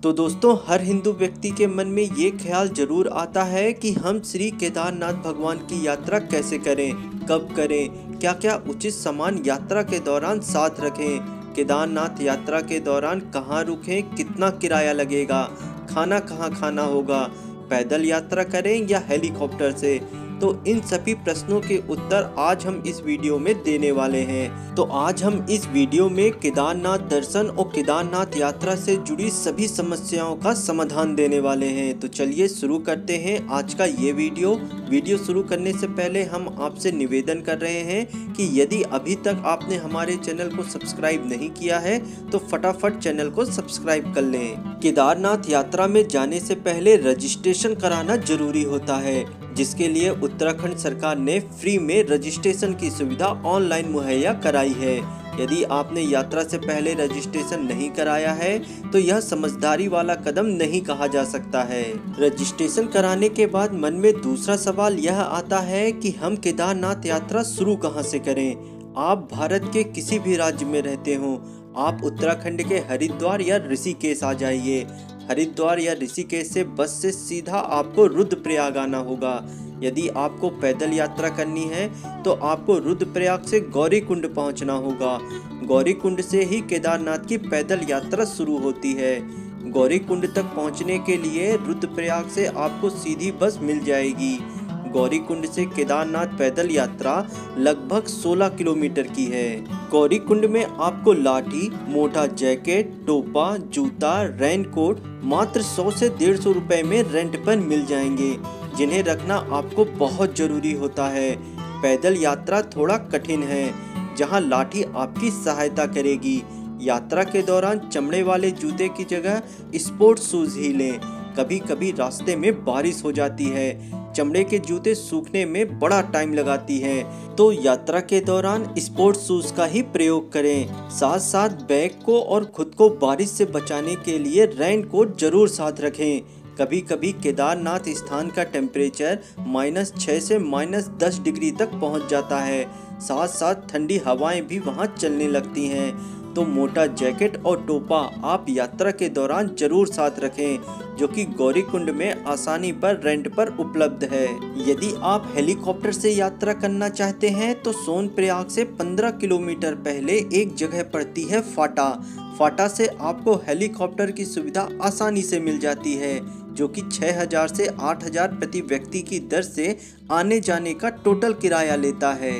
तो दोस्तों, हर हिंदू व्यक्ति के मन में ये ख्याल जरूर आता है कि हम श्री केदारनाथ भगवान की यात्रा कैसे करें, कब करें, क्या क्या उचित सामान यात्रा के दौरान साथ रखें, केदारनाथ यात्रा के दौरान कहाँ रुकें, कितना किराया लगेगा, खाना कहाँ खाना होगा, पैदल यात्रा करें या हेलीकॉप्टर से। तो इन सभी प्रश्नों के उत्तर आज हम इस वीडियो में देने वाले हैं। तो आज हम इस वीडियो में केदारनाथ दर्शन और केदारनाथ यात्रा से जुड़ी सभी समस्याओं का समाधान देने वाले हैं। तो चलिए शुरू करते हैं आज का ये वीडियो शुरू करने से पहले हम आपसे निवेदन कर रहे हैं कि यदि अभी तक आपने हमारे चैनल को सब्सक्राइब नहीं किया है तो फटाफट चैनल को सब्सक्राइब कर लें। केदारनाथ यात्रा में जाने से पहले रजिस्ट्रेशन कराना जरूरी होता है, जिसके लिए उत्तराखंड सरकार ने फ्री में रजिस्ट्रेशन की सुविधा ऑनलाइन मुहैया कराई है। यदि आपने यात्रा से पहले रजिस्ट्रेशन नहीं कराया है तो यह समझदारी वाला कदम नहीं कहा जा सकता है। रजिस्ट्रेशन कराने के बाद मन में दूसरा सवाल यह आता है कि हम केदारनाथ यात्रा शुरू कहां से करें। आप भारत के किसी भी राज्य में रहते हो, आप उत्तराखंड के हरिद्वार या ऋषिकेश आ जाइए। हरिद्वार या ऋषिकेश से बस से सीधा आपको रुद्रप्रयाग आना होगा। यदि आपको पैदल यात्रा करनी है तो आपको रुद्रप्रयाग से गौरीकुंड पहुंचना होगा। गौरीकुंड से ही केदारनाथ की पैदल यात्रा शुरू होती है। गौरीकुंड तक पहुंचने के लिए रुद्रप्रयाग से आपको सीधी बस मिल जाएगी। गौरीकुंड से केदारनाथ पैदल यात्रा लगभग 16 किलोमीटर की है। गौरीकुंड में आपको लाठी, मोटा जैकेट, टोपा, जूता, रेनकोट मात्र 100 से 150 रुपए में रेंट पर मिल जाएंगे, जिन्हें रखना आपको बहुत जरूरी होता है। पैदल यात्रा थोड़ा कठिन है, जहां लाठी आपकी सहायता करेगी। यात्रा के दौरान चमड़े वाले जूते की जगह स्पोर्ट्स शूज ही लें। कभी कभी रास्ते में बारिश हो जाती है, चमड़े के जूते सूखने में बड़ा टाइम लगाती हैं, तो यात्रा के दौरान स्पोर्ट्स शूज का ही प्रयोग करें। साथ साथ बैग को और खुद को बारिश से बचाने के लिए रेनकोट जरूर साथ रखें। कभी कभी केदारनाथ स्थान का टेम्परेचर -6 से -10 डिग्री तक पहुंच जाता है। साथ साथ ठंडी हवाएं भी वहां चलने लगती हैं, तो मोटा जैकेट और टोपा आप यात्रा के दौरान जरूर साथ रखें, जो कि गौरीकुंड में आसानी पर रेंट पर उपलब्ध है। यदि आप हेलीकॉप्टर से यात्रा करना चाहते हैं तो सोनप्रयाग से 15 किलोमीटर पहले एक जगह पड़ती है फाटा। फाटा से आपको हेलीकॉप्टर की सुविधा आसानी से मिल जाती है, जो कि 6000 से 8000 प्रति व्यक्ति की दर से आने जाने का टोटल किराया लेता है।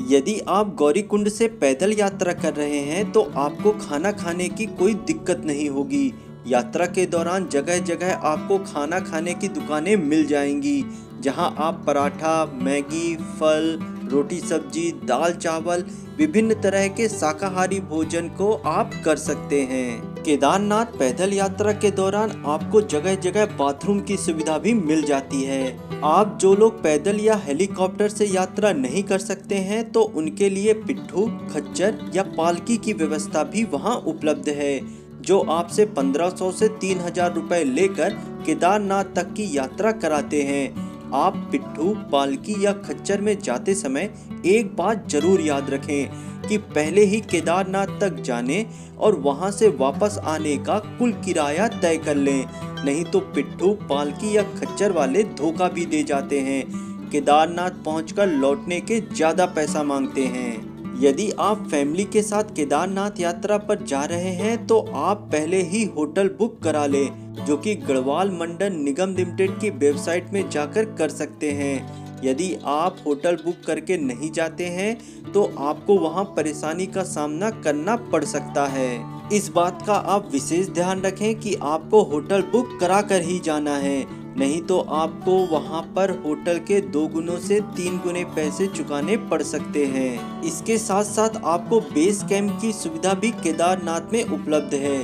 यदि आप गौरीकुंड से पैदल यात्रा कर रहे हैं तो आपको खाना खाने की कोई दिक्कत नहीं होगी। यात्रा के दौरान जगह जगह आपको खाना खाने की दुकानें मिल जाएंगी, जहां आप पराठा, मैगी, फल, रोटी सब्जी, दाल चावल, विभिन्न तरह के शाकाहारी भोजन को आप कर सकते हैं। केदारनाथ पैदल यात्रा के दौरान आपको जगह जगह बाथरूम की सुविधा भी मिल जाती है। आप जो लोग पैदल या हेलीकॉप्टर से यात्रा नहीं कर सकते हैं तो उनके लिए पिट्ठू, खच्चर या पालकी की व्यवस्था भी वहां उपलब्ध है, जो आपसे 1500 से 3000 रुपए लेकर केदारनाथ तक की यात्रा कराते हैं। आप पिट्ठू, पालकी या खच्चर में जाते समय एक बात जरूर याद रखें कि पहले ही केदारनाथ तक जाने और वहां से वापस आने का कुल किराया तय कर लें, नहीं तो पिट्ठू, पालकी या खच्चर वाले धोखा भी दे जाते हैं। केदारनाथ पहुंचकर लौटने के ज्यादा पैसा मांगते हैं। यदि आप फैमिली के साथ केदारनाथ यात्रा पर जा रहे हैं तो आप पहले ही होटल बुक करा लें, जो कि गढ़वाल मंडल निगम लिमिटेड की वेबसाइट में जाकर कर सकते हैं। यदि आप होटल बुक करके नहीं जाते हैं तो आपको वहां परेशानी का सामना करना पड़ सकता है। इस बात का आप विशेष ध्यान रखें कि आपको होटल बुक करा कर ही जाना है, नहीं तो आपको वहां पर होटल के 2 गुनों से 3 गुने पैसे चुकाने पड़ सकते हैं। इसके साथ साथ आपको बेस कैंप की सुविधा भी केदारनाथ में उपलब्ध है,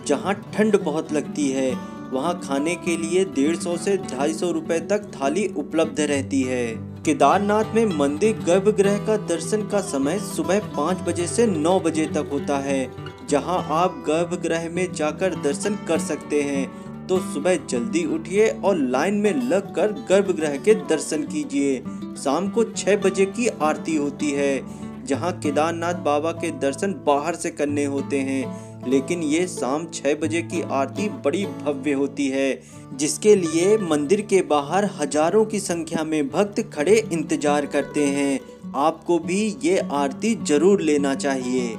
जहां ठंड बहुत लगती है। वहां खाने के लिए 150 से 250 रुपए तक थाली उपलब्ध रहती है। केदारनाथ में मंदिर गर्भगृह का दर्शन का समय सुबह 5 बजे से 9 बजे तक होता है, जहां आप गर्भगृह में जाकर दर्शन कर सकते हैं। तो सुबह जल्दी उठिए और लाइन में लगकर गर्भगृह के दर्शन कीजिए। शाम को 6 बजे की आरती होती है, जहां केदारनाथ बाबा के दर्शन बाहर से करने होते हैं। लेकिन ये शाम 6 बजे की आरती बड़ी भव्य होती है, जिसके लिए मंदिर के बाहर हजारों की संख्या में भक्त खड़े इंतजार करते हैं। आपको भी ये आरती जरूर लेना चाहिए।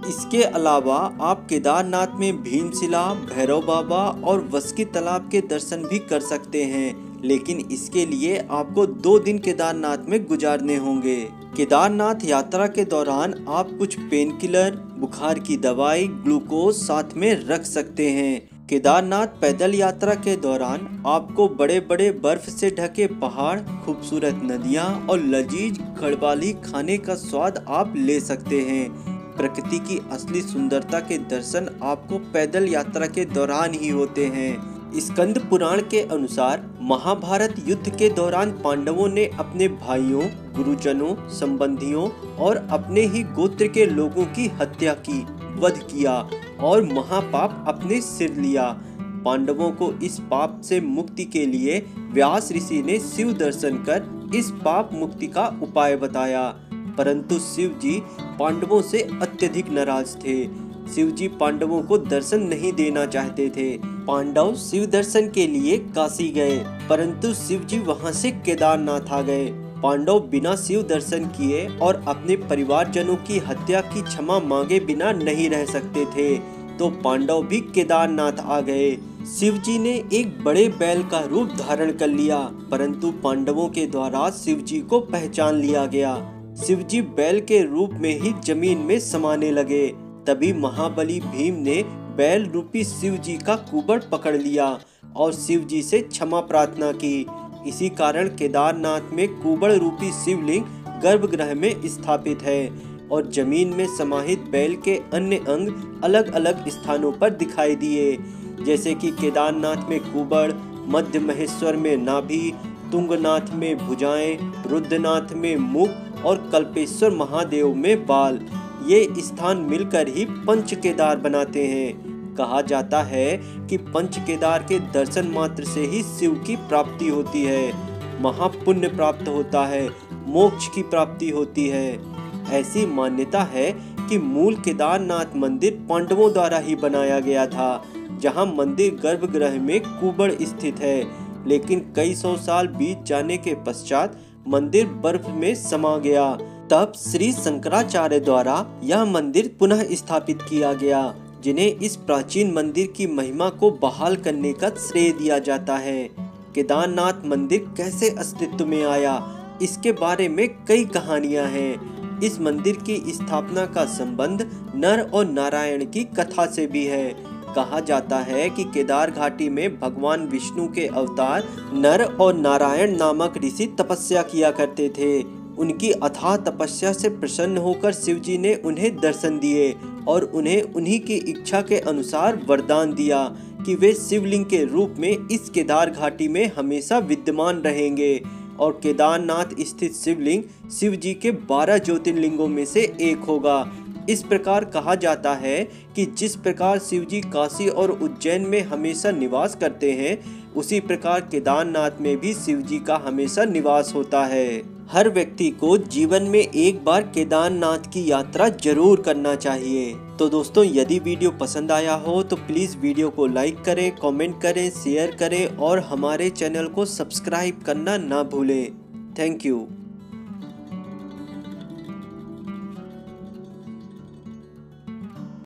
इसके अलावा आप केदारनाथ में भीमशिला, भैरव बाबा और वस्की तालाब के दर्शन भी कर सकते हैं, लेकिन इसके लिए आपको 2 दिन केदारनाथ में गुजारने होंगे। केदारनाथ यात्रा के दौरान आप कुछ पेन किलर, बुखार की दवाई, ग्लूकोज साथ में रख सकते हैं। केदारनाथ पैदल यात्रा के दौरान आपको बड़े बड़े बर्फ से ढके पहाड़, खूबसूरत नदियां और लजीज गढ़वाली खाने का स्वाद आप ले सकते हैं। प्रकृति की असली सुंदरता के दर्शन आपको पैदल यात्रा के दौरान ही होते हैं। स्कंद पुराण के अनुसार महाभारत युद्ध के दौरान पांडवों ने अपने भाइयों, गुरुजनों, संबंधियों और अपने ही गोत्र के लोगों की हत्या की, वध किया और महापाप अपने सिर लिया। पांडवों को इस पाप से मुक्ति के लिए व्यास ऋषि ने शिव दर्शन कर इस पाप मुक्ति का उपाय बताया, परंतु शिव जी पांडवों से अत्यधिक नाराज थे। शिव जी पांडवों को दर्शन नहीं देना चाहते थे। पांडव शिव दर्शन के लिए काशी गए, परंतु शिव जी वहां से केदारनाथ आ गए। पांडव बिना शिव दर्शन किए और अपने परिवारजनों की हत्या की क्षमा मांगे बिना नहीं रह सकते थे, तो पांडव भी केदारनाथ आ गए। शिव जी ने एक बड़े बैल का रूप धारण कर लिया, परंतु पांडवों के द्वारा शिव जी को पहचान लिया गया। शिव जी बैल के रूप में ही जमीन में समाने लगे। तभी महाबली भीम ने बैल रूपी शिव जी का कुबड़ पकड़ लिया और शिव जी से क्षमा प्रार्थना की। इसी कारण केदारनाथ में कुबड़ रूपी शिवलिंग गर्भगृह में स्थापित है और जमीन में समाहित बैल के अन्य अंग अलग अलग स्थानों पर दिखाई दिए, जैसे कि केदारनाथ में कुबड़, मध्य महेश्वर में नाभि, तुंगनाथ में भुजाएं, रुद्रनाथ में मुख और कल्पेश्वर महादेव में बाल। ये स्थान मिलकर ही पंच केदार बनाते हैं। कहा जाता है कि पंच केदार के दर्शन मात्र से ही शिव की प्राप्ति होती है, महापुण्य प्राप्त होता है, मोक्ष की प्राप्ति होती है। ऐसी मान्यता है कि मूल केदारनाथ मंदिर पांडवों द्वारा ही बनाया गया था, जहां मंदिर गर्भगृह में कुबड़ स्थित है, लेकिन कई सौ साल बीत जाने के पश्चात मंदिर बर्फ में समा गया। तब श्री शंकराचार्य द्वारा यह मंदिर पुनः स्थापित किया गया, जिन्हें इस प्राचीन मंदिर की महिमा को बहाल करने का श्रेय दिया जाता है। केदारनाथ मंदिर कैसे अस्तित्व में आया, इसके बारे में कई कहानियां हैं। इस मंदिर की स्थापना का संबंध नर और नारायण की कथा से भी है। कहा जाता है कि केदार घाटी में भगवान विष्णु के अवतार नर और नारायण नामक ऋषि तपस्या किया करते थे। उनकी अथाह तपस्या से प्रसन्न होकर शिव जी ने उन्हें दर्शन दिए और उन्हें उन्हीं की इच्छा के अनुसार वरदान दिया कि वे शिवलिंग के रूप में इस केदार घाटी में हमेशा विद्यमान रहेंगे और केदारनाथ स्थित शिवलिंग शिव जी के 12 ज्योतिर्लिंगों में से एक होगा। इस प्रकार कहा जाता है कि जिस प्रकार शिव जी काशी और उज्जैन में हमेशा निवास करते हैं, उसी प्रकार केदारनाथ में भी शिव जी का हमेशा निवास होता है। हर व्यक्ति को जीवन में एक बार केदारनाथ की यात्रा जरूर करना चाहिए। तो दोस्तों, यदि वीडियो पसंद आया हो तो प्लीज़ वीडियो को लाइक करें, कमेंट करें, शेयर करें और हमारे चैनल को सब्सक्राइब करना ना भूलें। Thank you.